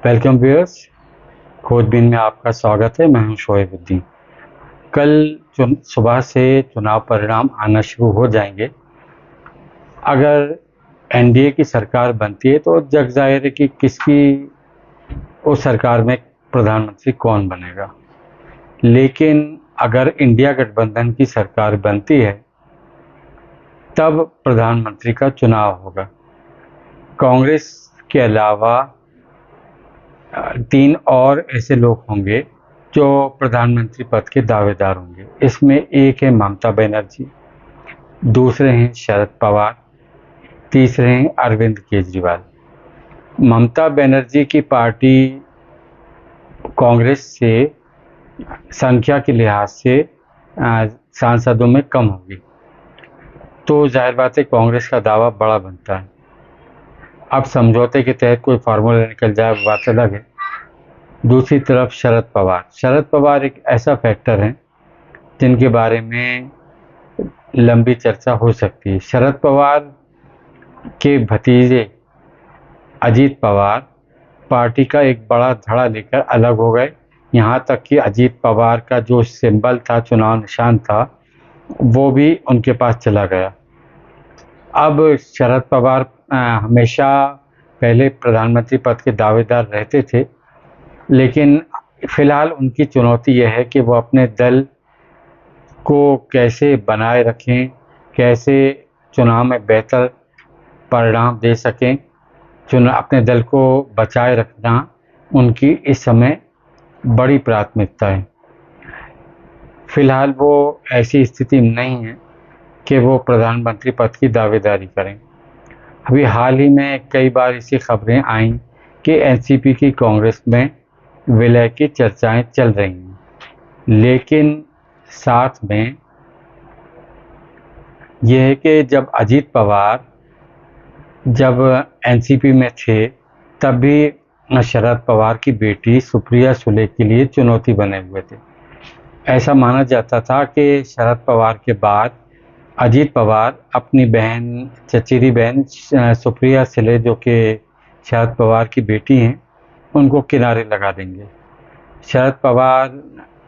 Welcome viewers. खोजबीन में आपका स्वागत है। मैं हूं शोएबुद्दीन। कल सुबह से चुनाव परिणाम आना शुरू हो जाएंगे। अगर एनडीए की सरकार बनती है तो जग जाहिर है कि किसकी उस सरकार में प्रधानमंत्री कौन बनेगा। लेकिन अगर इंडिया गठबंधन की सरकार बनती है तब प्रधानमंत्री का चुनाव होगा। कांग्रेस के अलावा 3 और ऐसे लोग होंगे जो प्रधानमंत्री पद के दावेदार होंगे। इसमें एक है ममता बनर्जी, दूसरे हैं शरद पवार, तीसरे हैं अरविंद केजरीवाल। ममता बनर्जी की पार्टी कांग्रेस से संख्या के लिहाज से सांसदों में कम होगी, तो जाहिर बात है कांग्रेस का दावा बड़ा बनता है। अब समझौते के तहत कोई फार्मूला निकल जाए बात अलग है। दूसरी तरफ शरद पवार एक ऐसा फैक्टर है जिनके बारे में लंबी चर्चा हो सकती है। शरद पवार के भतीजे अजीत पवार पार्टी का एक बड़ा धड़ा लेकर अलग हो गए। यहाँ तक कि अजीत पवार का जो सिंबल था, चुनाव निशान था, वो भी उनके पास चला गया। अब शरद पवार हमेशा पहले प्रधानमंत्री पद के दावेदार रहते थे, लेकिन फिलहाल उनकी चुनौती यह है कि वो अपने दल को कैसे बनाए रखें, कैसे चुनाव में बेहतर परिणाम दे सकें। अपने दल को बचाए रखना उनकी इस समय बड़ी प्राथमिकता है। फिलहाल वो ऐसी स्थिति में नहीं है कि वो प्रधानमंत्री पद की दावेदारी करें। अभी हाल ही में कई बार ऐसी खबरें आईं कि एनसीपी की कांग्रेस में विलय की चर्चाएं चल रही हैं, लेकिन साथ में यह है कि जब अजीत पवार जब एनसीपी में थे तब भी शरद पवार की बेटी सुप्रिया सुले के लिए चुनौती बने हुए थे। ऐसा माना जाता था कि शरद पवार के बाद अजीत पवार अपनी बहन, चचेरी बहन सुप्रिया सुले, जो कि शरद पवार की बेटी हैं, उनको किनारे लगा देंगे। शरद पवार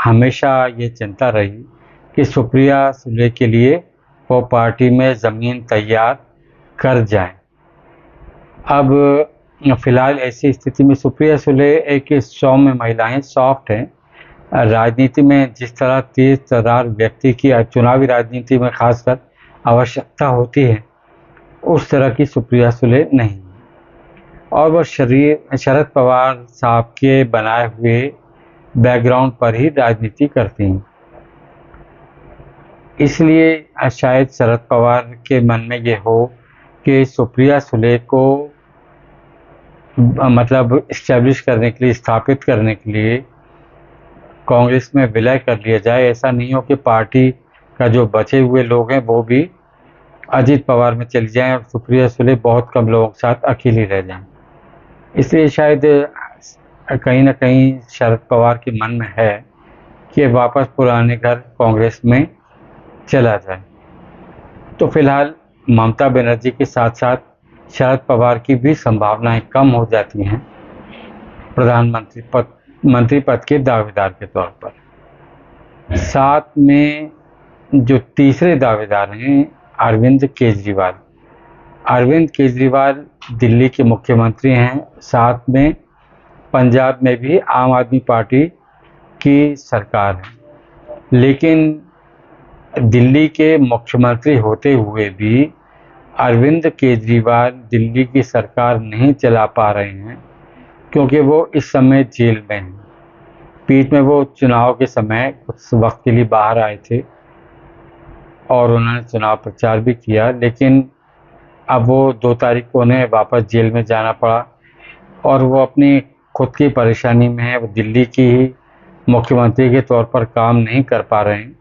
हमेशा ये चिंता रही कि सुप्रिया सुले के लिए वो पार्टी में ज़मीन तैयार कर जाएं। अब फिलहाल ऐसी स्थिति में सुप्रिया सुले एक सौम्य महिला हैं, सॉफ्ट हैं। राजनीति में जिस तरह तेज तर्रार व्यक्ति की चुनावी राजनीति में खासकर आवश्यकता होती है, उस तरह की सुप्रिया सुले नहीं। और वह शरद पवार साहब के बनाए हुए बैकग्राउंड पर ही राजनीति करती हैं। इसलिए शायद शरद पवार के मन में ये हो कि सुप्रिया सुले को मतलब इस्टेब्लिश करने के लिए, स्थापित करने के लिए कांग्रेस में विलय कर लिया जाए। ऐसा नहीं हो कि पार्टी का जो बचे हुए लोग हैं वो भी अजीत पवार में चली जाएं और सुप्रिया सुले बहुत कम लोगों के साथ अकेली रह जाएं। इसलिए शायद कहीं ना कहीं शरद पवार के मन में है कि वापस पुराने घर कांग्रेस में चला जाए। तो फिलहाल ममता बनर्जी के साथ साथ शरद पवार की भी संभावनाएं कम हो जाती हैं मंत्री पद के दावेदार के तौर पर। साथ में जो तीसरे दावेदार हैं अरविंद केजरीवाल दिल्ली के मुख्यमंत्री हैं। साथ में पंजाब में भी आम आदमी पार्टी की सरकार है, लेकिन दिल्ली के मुख्यमंत्री होते हुए भी अरविंद केजरीवाल दिल्ली की सरकार नहीं चला पा रहे हैं, क्योंकि वो इस समय जेल में हैं। बीच में वो चुनाव के समय कुछ वक्त के लिए बाहर आए थे और उन्होंने चुनाव प्रचार भी किया, लेकिन अब वो 2 तारीख को उन्हें वापस जेल में जाना पड़ा और वो अपनी खुद की परेशानी में है। वो दिल्ली की ही मुख्यमंत्री के तौर पर काम नहीं कर पा रहे हैं,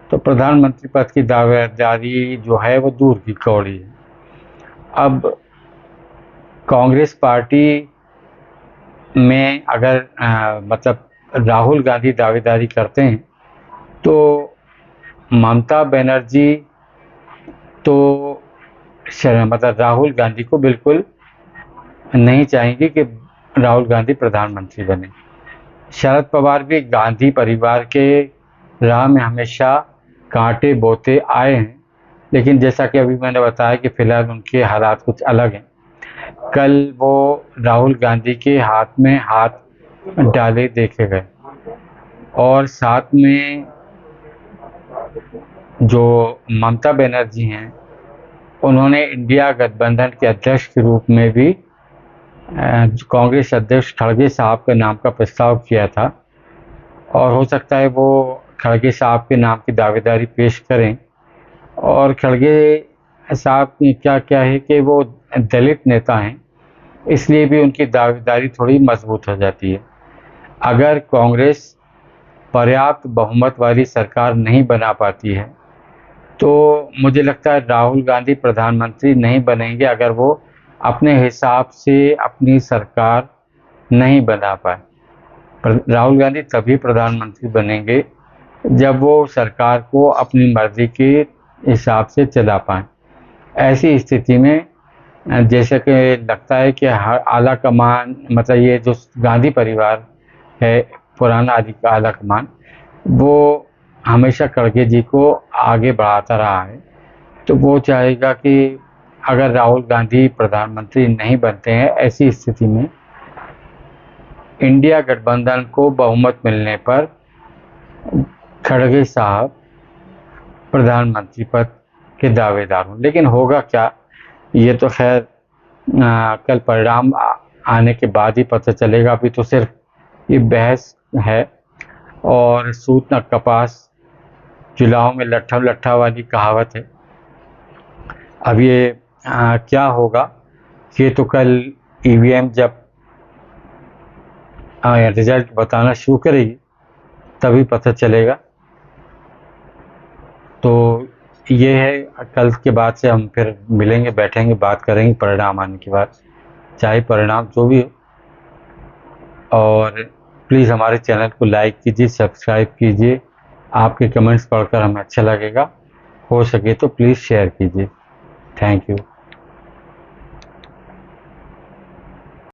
तो प्रधानमंत्री पद की दावेदारी जो है वो दूर की कौड़ी है। अब कांग्रेस पार्टी में अगर मतलब राहुल गांधी दावेदारी करते हैं तो ममता बनर्जी तो मतलब राहुल गांधी को बिल्कुल नहीं चाहेंगे कि राहुल गांधी प्रधानमंत्री बने। शरद पवार भी गांधी परिवार के राह में हमेशा कांटे बोते आए हैं, लेकिन जैसा कि अभी मैंने बताया कि फिलहाल उनके हालात कुछ अलग हैं। कल वो राहुल गांधी के हाथ में हाथ डाले देखे गए और साथ में जो ममता बनर्जी हैं, उन्होंने इंडिया गठबंधन के अध्यक्ष के रूप में भी कांग्रेस अध्यक्ष खड़गे साहब के नाम का प्रस्ताव किया था और हो सकता है वो खड़गे साहब के नाम की दावेदारी पेश करें। और खड़गे साहब क्या क्या है कि वो दलित नेता हैं, इसलिए भी उनकी दावेदारी थोड़ी मजबूत हो जाती है। अगर कांग्रेस पर्याप्त बहुमत वाली सरकार नहीं बना पाती है तो मुझे लगता है राहुल गांधी प्रधानमंत्री नहीं बनेंगे अगर वो अपने हिसाब से अपनी सरकार नहीं बना पाए। राहुल गांधी तभी प्रधानमंत्री बनेंगे जब वो सरकार को अपनी मर्जी के हिसाब से चला पाएं। ऐसी स्थिति में जैसे कि लगता है कि हर आला कमान, मतलब ये जो गांधी परिवार है, पुराना आला कमान, वो हमेशा खड़गे जी को आगे बढ़ाता रहा है। तो वो चाहेगा कि अगर राहुल गांधी प्रधानमंत्री नहीं बनते हैं, ऐसी स्थिति में इंडिया गठबंधन को बहुमत मिलने पर खड़गे साहब प्रधानमंत्री पद के दावेदार हों। लेकिन होगा क्या, ये तो खैर कल परिणाम आने के बाद ही पता चलेगा। अभी तो सिर्फ ये बहस है और सूत न कपास जुलाहों में लट्ठा लट्ठा वाली कहावत है। अब ये क्या होगा, ये तो कल ईवीएम जब रिजल्ट बताना शुरू करेगी तभी पता चलेगा। तो ये है, कल के बाद से हम फिर मिलेंगे, बैठेंगे, बात करेंगे परिणाम आने के बाद, चाहे परिणाम जो भी हो। और प्लीज़ हमारे चैनल को लाइक कीजिए, सब्सक्राइब कीजिए। आपके कमेंट्स पढ़कर हमें अच्छा लगेगा। हो सके तो प्लीज़ शेयर कीजिए। Thank you.